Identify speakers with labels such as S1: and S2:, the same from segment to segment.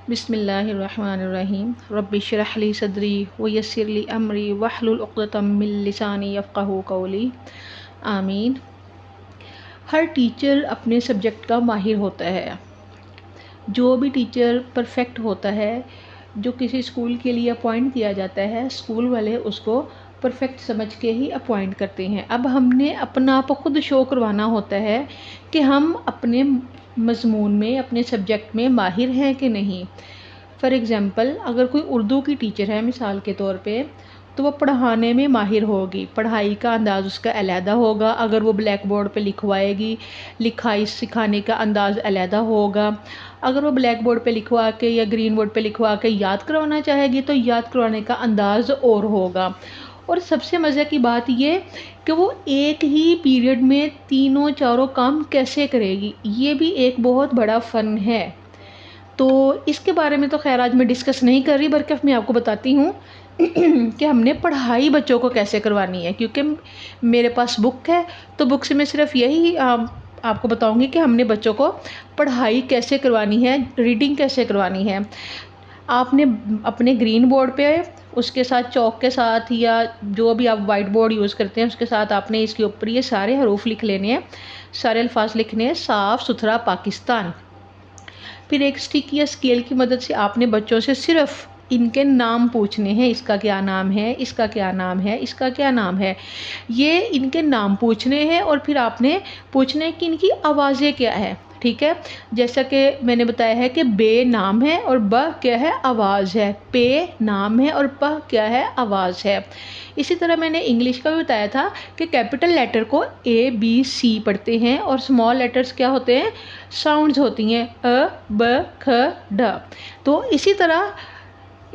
S1: बिस्मिल्लाहिर्रहमानिर्रहीम रब्बि इश्रह ली सदरी व यस्सिर ली अमरी वहलुल उक़दतम मिन लिसानी यफ़क़हू क़ौली आमीन। हर टीचर अपने सब्जेक्ट का माहिर होता है। जो भी टीचर परफेक्ट होता है, जो किसी स्कूल के लिए अपॉइंट किया जाता है, स्कूल वाले उसको परफेक्ट समझ के ही अपॉइंट करते हैं। अब हमने अपना आप खुद शो करवाना होता है कि हम अपने मज़मून में, अपने सब्जेक्ट में माहिर हैं कि नहीं। फ़ॉर एग्ज़ाम्पल, अगर कोई उर्दू की टीचर है मिसाल के तौर पे, तो वो पढ़ाने में माहिर होगी, पढ़ाई का अंदाज़ उसका अलहदा होगा। अगर वो ब्लैक बोर्ड पे लिखवाएगी, लिखाई सिखाने का अंदाज़ अलहदा होगा। अगर वो ब्लैक बोर्ड पे लिखवा के या ग्रीन बोर्ड पे लिखवा के याद करवाना चाहेगी, तो याद करवाने का अंदाज़ और होगा। और सबसे मज़े की बात ये कि वो एक ही पीरियड में तीनों चारों काम कैसे करेगी, ये भी एक बहुत बड़ा फ़न है। तो इसके बारे में तो खैर आज मैं डिस्कस नहीं कर रही, बल्कि मैं आपको बताती हूँ कि हमने पढ़ाई बच्चों को कैसे करवानी है। क्योंकि मेरे पास बुक है, तो बुक से मैं सिर्फ यही आपको बताऊंगी कि हमने बच्चों को पढ़ाई कैसे करवानी है, रीडिंग कैसे करवानी है। आपने अपने ग्रीन बोर्ड पे उसके साथ चौक के साथ या जो भी आप वाइट बोर्ड यूज़ करते हैं उसके साथ आपने इसके ऊपर ये सारे हरूफ लिख लेने हैं, सारे अल्फाज लिखने हैं, साफ़ सुथरा पाकिस्तान। फिर एक स्टिक या स्केल की मदद से आपने बच्चों से सिर्फ इनके नाम पूछने हैं, इसका क्या नाम है, इसका क्या नाम है, इसका क्या नाम है, ये इनके नाम पूछने हैं। और फिर आपने पूछना है कि इनकी आवाज़ें क्या है। ठीक है, जैसा कि मैंने बताया है कि बे नाम है और ब क्या है, आवाज़ है। पे नाम है और प क्या है, आवाज़ है। इसी तरह मैंने इंग्लिश का भी बताया था कि कैपिटल लेटर को ए बी सी पढ़ते हैं और स्मॉल लेटर्स क्या होते हैं, साउंड्स होती हैं, अ ब ख ड। तो इसी तरह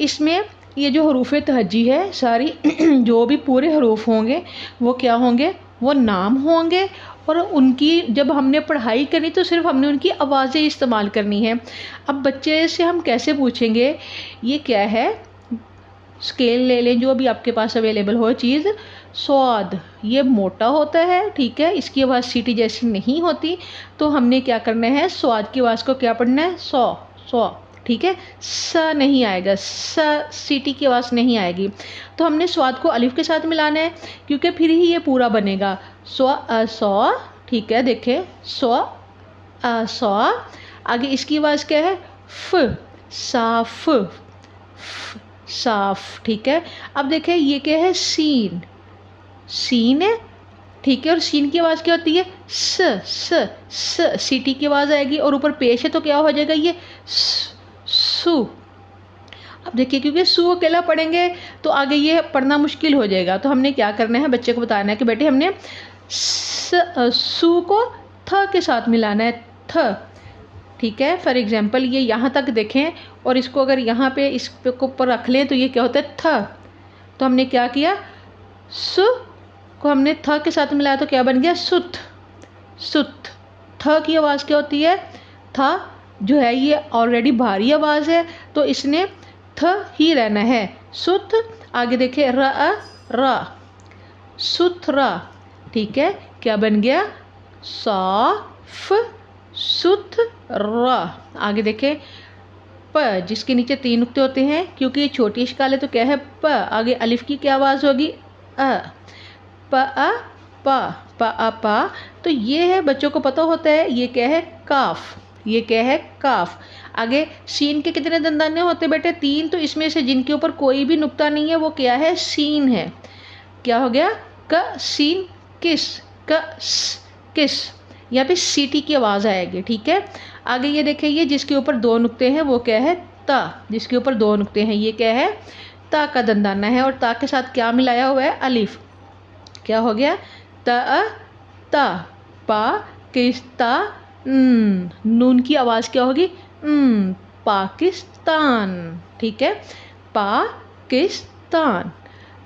S1: इसमें ये जो हरूफ तहज्जी है सारी जो भी पूरे हरूफ होंगे वो क्या होंगे, वो नाम होंगे। और उनकी जब हमने पढ़ाई करनी तो सिर्फ हमने उनकी आवाज़ें इस्तेमाल करनी है। अब बच्चे से हम कैसे पूछेंगे, ये क्या है, स्केल ले लें जो भी आपके पास अवेलेबल हो चीज़। स्वाद, ये मोटा होता है, ठीक है, इसकी आवाज़ सीटी जैसी नहीं होती। तो हमने क्या करना है, स्वाद की आवाज़ को क्या पढ़ना है, सौ सौ, ठीक है। स नहीं आएगा, स सीटी की आवाज़ नहीं आएगी। तो हमने स्वाद को अलिफ के साथ मिलाना है, क्योंकि फिर ही ये पूरा बनेगा। सौ, ठीक है, देखें, सौ। आगे इसकी आवाज़ क्या है, फ, साफ, साफ, ठीक है। अब देखें ये क्या है, सीन, सीन है, ठीक है। और सीन की आवाज़ क्या होती है, स सीटी की आवाज़ आएगी और ऊपर पेश है तो क्या हो जाएगा, ये सु। अब देखिए क्योंकि सु अकेला पढ़ेंगे तो आगे ये पढ़ना मुश्किल हो जाएगा। तो हमने क्या करना है, बच्चे को बताना है कि बेटे हमने सु को थ के साथ मिलाना है, थ, ठीक है। फॉर एग्जाम्पल ये यहाँ तक देखें और इसको अगर यहाँ पे इस पे को ऊपर रख लें तो ये क्या होता है, थ। तो हमने क्या किया, सु को हमने थ के साथ मिलाया तो क्या बन गया, सुत, सुत। थ की आवाज़ क्या होती है, था जो है ये ऑलरेडी भारी आवाज़ है तो इसने थ ही रहना है, सुत। आगे देखें, रा, सुथरा, ठीक है, क्या बन गया, साफ सुथरा। आगे देखें, प जिसके नीचे 3 नुक्ते होते हैं, क्योंकि ये छोटी इश्काल है तो क्या है, प। आगे अलिफ की क्या आवाज़ होगी, अ, प अ पा। तो ये है, बच्चों को पता होता है, ये क्या है, काफ, ये क्या है, काफ। आगे सीन के कितने दंदाने होते हैं बेटे, 3। तो इसमें से जिनके ऊपर कोई भी नुक्ता नहीं है वो क्या है, सीन है। क्या हो गया, क सीन किस, किस, यहाँ पे सीटी की आवाज़ आएगी, ठीक है। आगे ये देखिए, ये जिसके ऊपर 2 नुक्ते हैं वो क्या है, ता, जिसके ऊपर 2 नुक्ते हैं ये क्या है, ता का दंदाना है। और ता के साथ क्या मिलाया हुआ है, अलिफ, क्या हो गया, ता, पा किस्ता, नून की आवाज़ क्या होगी, पाकिस्तान, ठीक है, पाकिस्तान।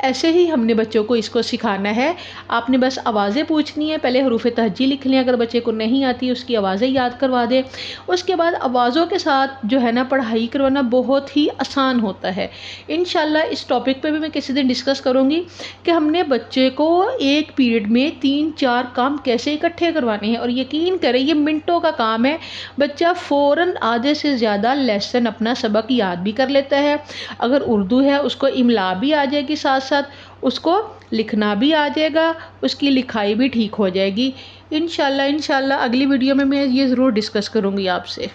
S1: ऐसे ही हमने बच्चों को इसको सिखाना है। आपने बस आवाज़ें पूछनी है, पहले हरूफ तहज्जी लिख लें, अगर बच्चे को नहीं आती उसकी आवाज़ें याद करवा दें। उसके बाद आवाज़ों के साथ जो है ना पढ़ाई करवाना बहुत ही आसान होता है। इंशाल्लाह इस टॉपिक पे भी मैं किसी दिन डिस्कस करूँगी कि हमने बच्चे को एक पीरियड में 3-4 काम कैसे इकट्ठे करवाने हैं, और यकीन करें ये मिनटों का काम है। बच्चा फ़ौरन आधे से ज़्यादा लेसन अपना सबक याद भी कर लेता है। अगर उर्दू है उसको इमला भी आ जाएगी, साथ साथ उसको लिखना भी आ जाएगा, उसकी लिखाई भी ठीक हो जाएगी। इंशाल्लाह अगली वीडियो में मैं ये ज़रूर डिस्कस करूँगी आपसे।